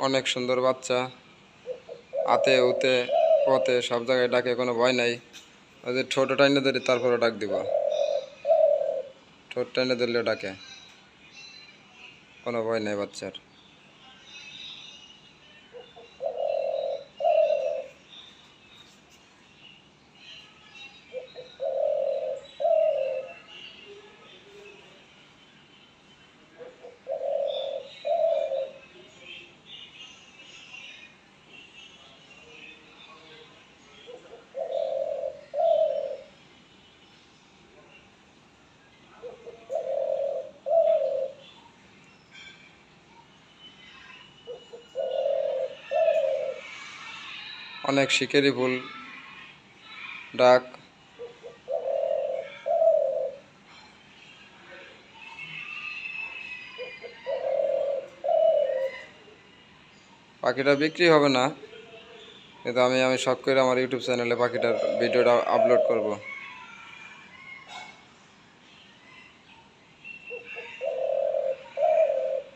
অনেক সুন্দর বাচ্চা, আতে উতে পথে সব জায়গায় ডাকে, কোনো ভয় নাই। ওদের ঠোঁট টাইনে ধরে তারপরে ডাক দিব, ঠোঁট টাইনে ধরলেও ডাকে, কোনো ভয় নাই বাচ্চার। অনেক শিকারি ফুল ডাক। পাখিটা বিক্রি হবে না, কিন্তু আমি শখ করে আমার ইউটিউব চ্যানেলে পাখিটার ভিডিওটা আপলোড করব।